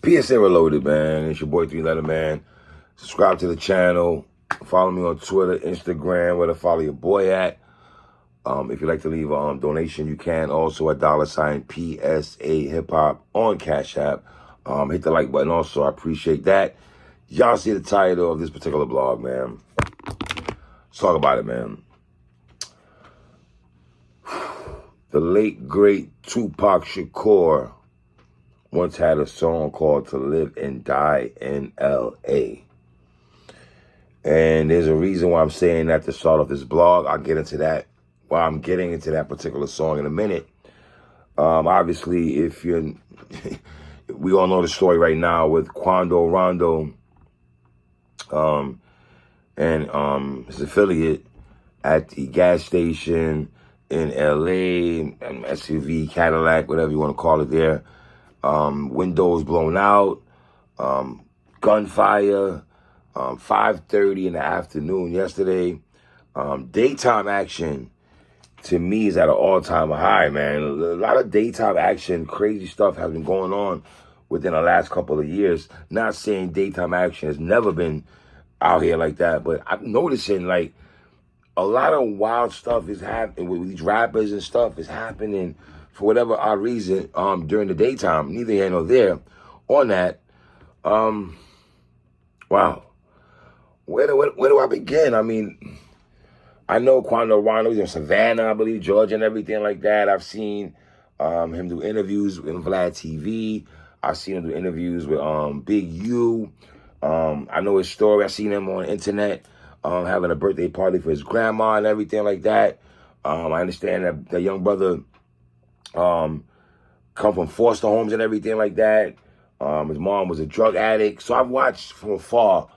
PSA Reloaded, man. It's your boy 3-Letter Man. Subscribe to the channel. Follow me on Twitter, Instagram, where to follow your boy at. If you'd like to leave a donation, you can. Also at $PSAhiphop on Cash App. Hit the like button also. I appreciate that. Y'all see the title of this particular blog, man. Let's talk about it, man. The late, great Tupac Shakur once had a song called To Live and Die in L.A. And there's a reason why I'm saying that to start off this blog. I'll get into that. Well, I'm getting into that particular song in a minute. Obviously, if you're... we all know the story right now with Quando, Rondo, and his affiliate at the gas station in L.A., SUV, Cadillac, whatever you want to call it there. Windows blown out, gunfire, 5:30 in the afternoon yesterday. Daytime action, to me, is at an all-time high, man. A lot of daytime action, crazy stuff has been going on within the last couple of years. Not saying daytime action has never been out here like that, but I'm noticing, like, a lot of wild stuff is happening with these rappers and stuff is happening for whatever odd reason during the daytime. Neither here nor there on that. Wow. Where do I begin? I mean, I know Quando Rondo, he's in Savannah, I believe, Georgia and everything like that. I've seen him do interviews with Vlad TV. I've seen him do interviews with Big U. I know his story. I've seen him on the internet having a birthday party for his grandma and everything like that. I understand that the young brother come from foster homes and everything like that. His mom was a drug addict. So I've watched from afar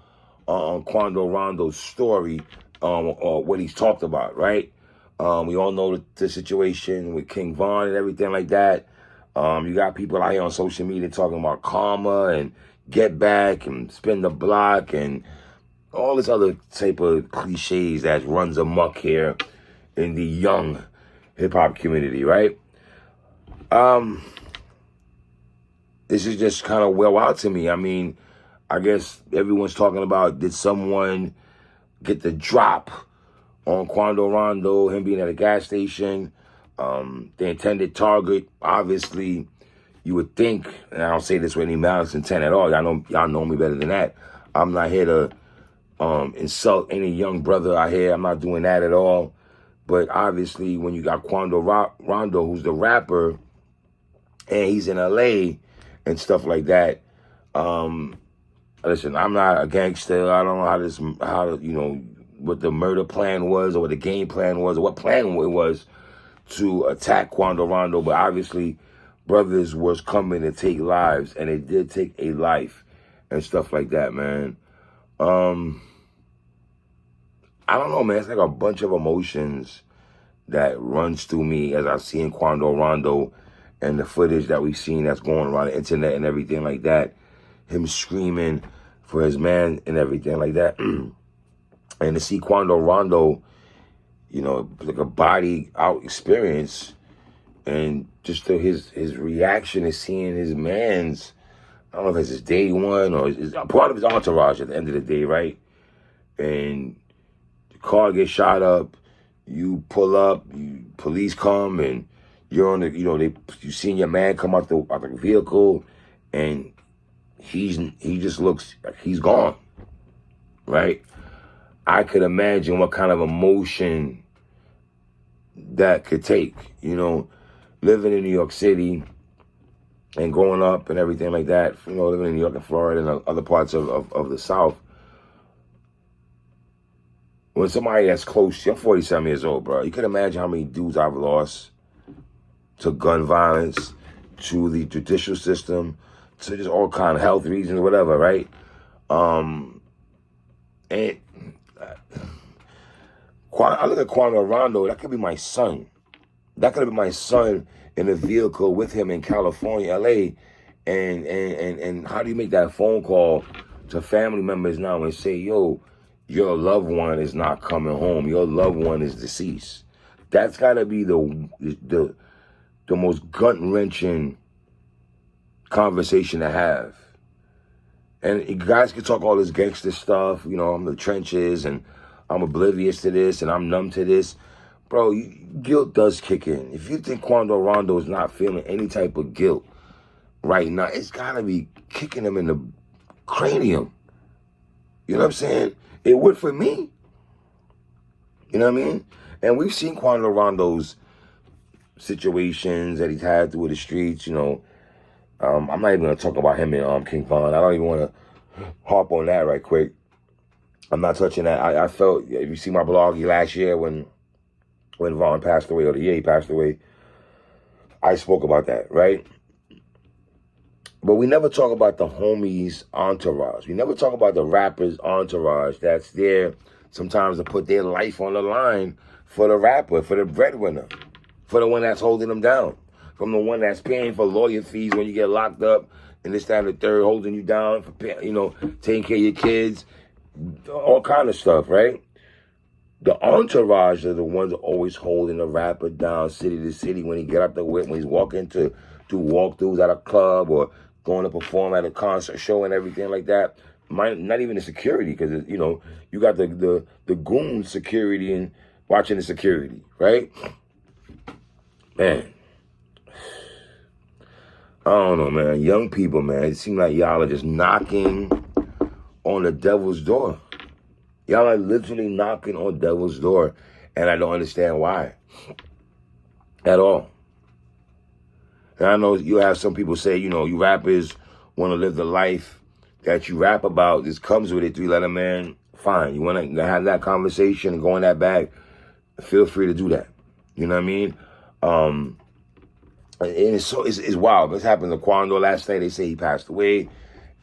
on Quando Rondo's story, or what he's talked about, right? We all know the situation with King Von and everything like that. You got people out here on social media talking about karma and get back and spin the block and all this other type of cliches that runs amok here in the young hip-hop community, right? This is just kind of well out to me. I mean, I guess everyone's talking about, did someone get the drop on Quando Rondo, him being at a gas station? The intended target, obviously, you would think, and I don't say this with any malice intent at all. Y'all know me better than that. I'm not here to insult any young brother out here. I'm not doing that at all. But obviously, when you got Quando Rondo, who's the rapper, and he's in L.A. and stuff like that, listen, I'm not a gangster. I don't know what the murder plan was or what the game plan was or what plan it was to attack Quando Rondo. But obviously, brothers was coming to take lives, and they did take a life and stuff like that, man. I don't know, man. It's like a bunch of emotions that runs through me as I see in Quando Rondo and the footage that we've seen that's going around the internet and everything like that. Him screaming for his man and everything like that. And to see Quando Rondo, like a body out experience, and just his reaction is seeing his man's, I don't know if it's his day one or it's part of his entourage at the end of the day, right? And the car gets shot up, you pull up, police come, and you're on the, you seen your man come out the vehicle, and he just looks like he's gone, right? I could imagine what kind of emotion that could take, living in New York City and growing up and everything like that, living in New York and Florida and other parts of the South. When somebody that's close, you're 47 years old, bro, you can imagine how many dudes I've lost to gun violence, to the judicial system, to just all kind of health reasons, whatever, right? And I look at Quando Rondo, that could be my son. That could have been my son in a vehicle with him in California, LA. And how do you make that phone call to family members now and say, yo, your loved one is not coming home. Your loved one is deceased. That's got to be the most gut-wrenching conversation to have. And guys can talk all this gangster stuff, you know, I'm in the trenches and I'm oblivious to this and I'm numb to this. Bro, guilt does kick in. If you think Quando Rondo is not feeling any type of guilt right now, it's got to be kicking him in the cranium. You know what I'm saying? It would for me. You know what I mean? And we've seen Quando Rondo's situations that he's had through the streets, you know. I'm not even going to talk about him and King Von. I don't even want to harp on that right quick. I'm not touching that. I felt, if you see my blog last year when Von passed away, or the year he passed away, I spoke about that, right? But we never talk about the homies' entourage. We never talk about the rapper's entourage that's there sometimes to put their life on the line for the rapper, for the breadwinner, for the one that's holding them down, from the one that's paying for lawyer fees when you get locked up, and this, that, and the third, holding you down, for you know, taking care of your kids, all kind of stuff, right? The entourage are the ones always holding the rapper down city to city when he get up the whip, when he's walking to do walkthroughs at a club or going to perform at a concert show and everything like that. Not even the security, because, you know, you got the goon security and watching the security, right? Man, I don't know, man. Young people, man, it seems like y'all are just knocking on the devil's door. Y'all are literally knocking on devil's door, and I don't understand why at all. And I know you have some people say, you know, you rappers want to live the life that you rap about. This comes with it. 3-letter man, fine. You want to have that conversation and go in that bag, feel free to do that. You know what I mean? And it's wild. This happened to Quando last night. They say he passed away.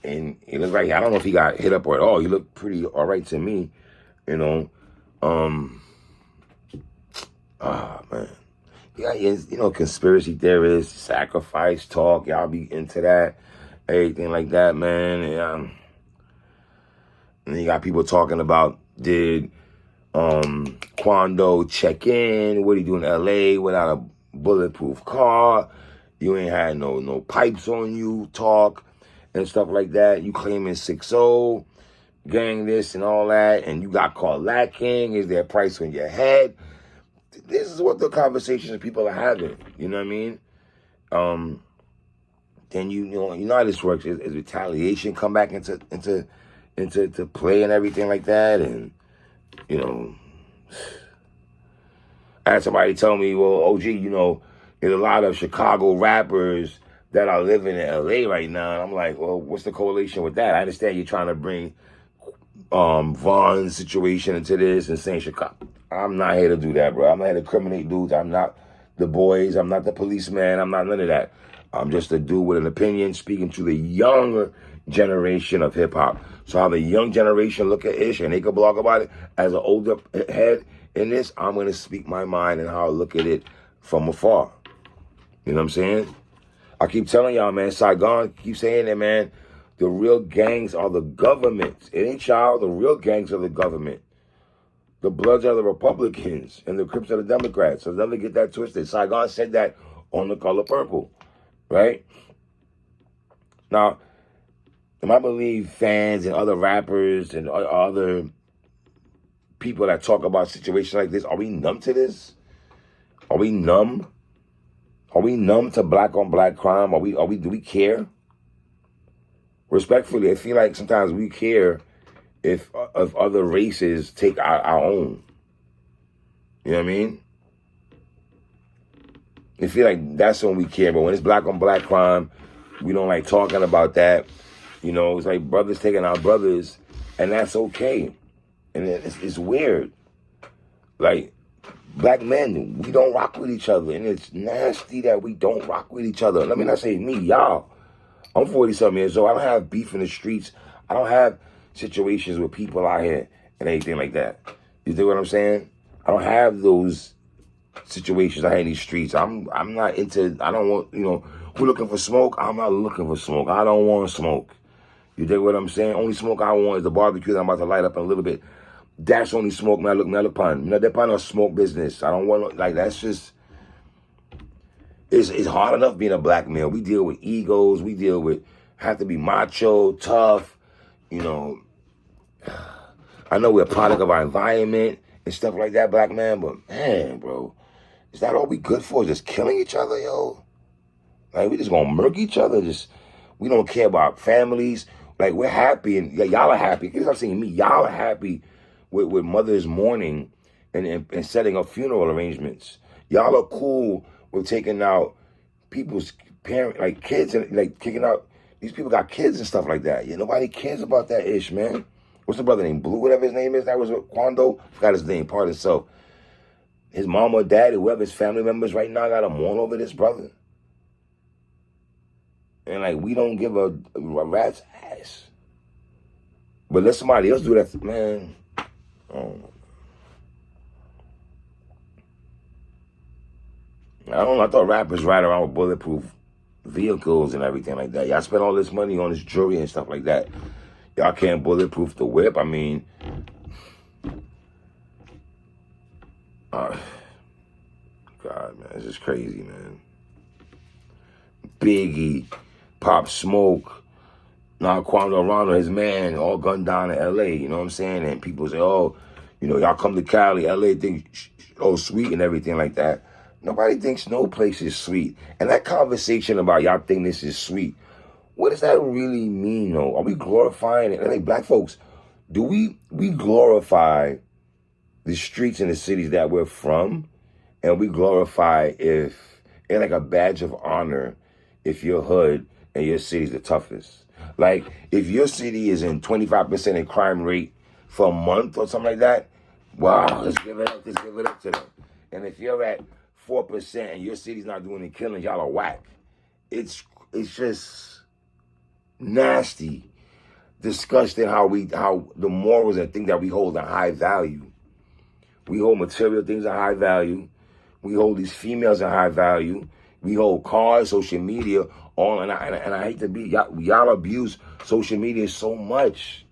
And he looked like, I don't know if he got hit up or at all. He looked pretty all right to me, you know. Man. Yeah, you know, conspiracy theorists, sacrifice talk. Y'all be into that, everything like that, man. And you got people talking about, did Quando check in? What he do in L.A. without a bulletproof car? You ain't had no pipes on you, talk and stuff like that. You claiming 6-0, gang this and all that, and you got caught lacking. Is there a price on your head? This is what the conversations people are having. You know what I mean? Then you know how this works. Is retaliation come back into play and everything like that? And you know, I had somebody tell me, well, OG, you know, there's a lot of Chicago rappers that are living in LA right now. And I'm like, well, what's the correlation with that? I understand you're trying to bring Von's situation into this and saying Chicago. I'm not here to do that, bro. I'm not here to criminate dudes. I'm not the boys. I'm not the policeman. I'm not none of that. I'm just a dude with an opinion speaking to the younger generation of hip-hop. So how the young generation look at Ish and they can blog about it, as an older head in this, I'm going to speak my mind and how I look at it from afar. You know what I'm saying? I keep telling y'all, man, Saigon, keep saying that, man. The real gangs are the government. It ain't y'all. The real gangs are the government. The Bloods are the Republicans, and the Crips are the Democrats. So never get that twisted. Saigon said that on The Color Purple, right? Now, I believe fans and other rappers and other people that talk about situations like this, are we numb to this? Are we numb? Are we numb to black on black crime? Do we care? Respectfully, I feel like sometimes we care if other races take our own. You know what I mean? I feel like that's when we care. But when it's black on black crime, we don't like talking about that. You know, it's like brothers taking our brothers, and that's okay. And it's weird. Like, black men, we don't rock with each other. And it's nasty that we don't rock with each other. Let me not say me, y'all. I'm 40-something years old. I don't have beef in the streets. I don't have situations with people out here and anything like that. You see what I'm saying? I don't have those situations out here in these streets. I'm not into, I don't want, you know, who looking for smoke? I'm not looking for smoke. I don't want smoke. You dig what I'm saying? Only smoke I want is the barbecue that I'm about to light up in a little bit. That's only smoke me I look upon. You know, they're on smoke business. I don't want, like, that's just, it's hard enough being a black male. We deal with egos. We deal with, have to be macho, tough, you know, I know we're a product of our environment and stuff like that, black man, but man, bro, is that all we good for? Just killing each other, yo? Like, we just gonna murk each other? We don't care about families. Like, we're happy, and y'all are happy. Because I'm saying me, y'all are happy with mothers mourning and setting up funeral arrangements. Y'all are cool with taking out people's parents, like kids, and like kicking out. These people got kids and stuff like that. Yeah, nobody cares about that ish, man. What's the brother named Blue? Whatever his name is. That was Quando. Forgot his name. Part himself. His mom or dad, whoever his family members right now, got to mourn over this brother. And like, we don't give a rat's ass. But let somebody else do that, man. I don't know. I thought rappers ride around with bulletproof vehicles and everything like that. Y'all spend all this money on this jewelry and stuff like that. Y'all can't bulletproof the whip. I mean, God, man, this is crazy, man. Biggie, Pop Smoke, now Quando, Rondo, his man, all gunned down in L.A., you know what I'm saying? And people say, oh, you know, y'all come to Cali, L.A. think, oh, sweet and everything like that. Nobody thinks no place is sweet. And that conversation about y'all think this is sweet, what does that really mean, though? Are we glorifying it? Like, black folks, do we glorify the streets and the cities that we're from? And we glorify if, and like a badge of honor, if your hood and your city's the toughest. Like, if your city is in 25% in crime rate for a month or something like that, wow, let's give it up to them. And if you're at 4% and your city's not doing the killing, y'all are whack. It's just nasty, disgusting how the morals and things that we hold in high value. We hold material things in high value. We hold these females in high value. We hold cars, social media, all, and I hate to be, y'all abuse social media so much.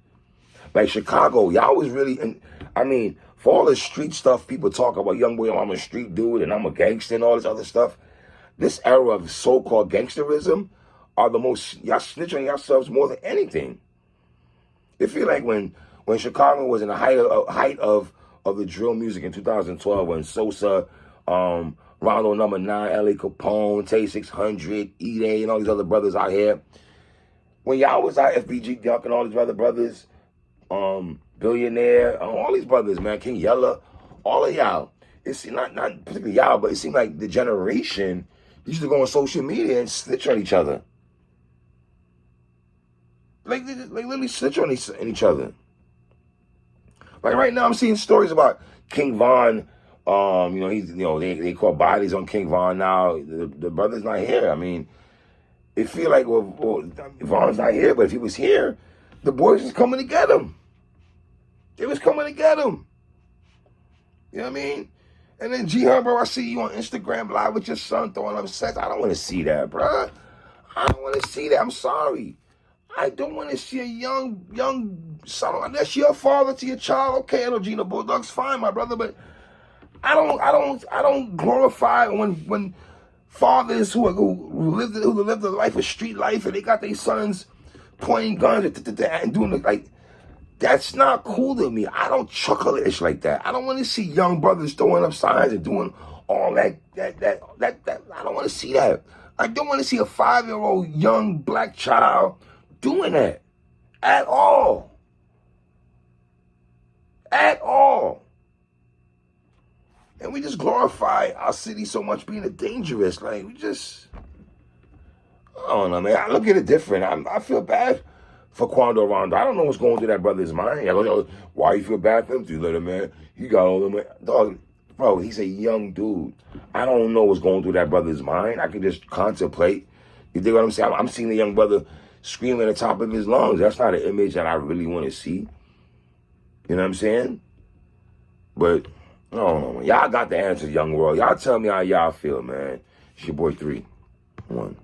Like Chicago, y'all was really, and I mean, for all the street stuff people talk about, young boy, I'm a street dude and I'm a gangster and all this other stuff, this era of so-called gangsterism are the most, y'all snitch on yourselves more than anything. It feel like when Chicago was in the height of the drill music in 2012, when Sosa, Rondo number 9, L.A. Capone, Tay 600, E-Day, and all these other brothers out here. When y'all was out, FBG Duck and all these other brothers, Billionaire, all these brothers, man, King Yella, all of y'all. It's not particularly y'all, but it seemed like the generation used to go on social media and snitch on each other. Like literally snitch on each other. Like right now, I'm seeing stories about King Von. They call bodies on King Von now. The brother's not here. I mean, it feel like, well, Von's not here, but if he was here, the boys was coming to get him. They was coming to get him. You know what I mean? And then G-Herb, bro, I see you on Instagram live with your son throwing up sex. I don't want to see that, bro. I don't want to see that. I'm sorry. I don't want to see a young son. Unless you're a father to your child, okay, Gina Bulldog's fine, my brother, but I don't glorify when fathers who live the life of street life and they got their sons pointing guns and doing it like, that's not cool to me. I don't chuckle-ish like that. I don't want to see young brothers throwing up signs and doing all that. I don't want to see that. I don't want to see a 5-year-old young black child doing that at all. At all. And we just glorify our city so much being dangerous. Like, I don't know, man. I look at it different. I feel bad for Quando Rondo. I don't know what's going through that brother's mind. I go, why you feel bad for him? 3 little man. He got all them. Dog, bro, he's a young dude. I don't know what's going through that brother's mind. I can just contemplate. You dig what I'm saying? I'm seeing the young brother screaming at the top of his lungs. That's not an image that I really want to see. You know what I'm saying? But I don't know, man. Y'all got the answers, young world. Y'all tell me how y'all feel, man. It's your boy 3. 1.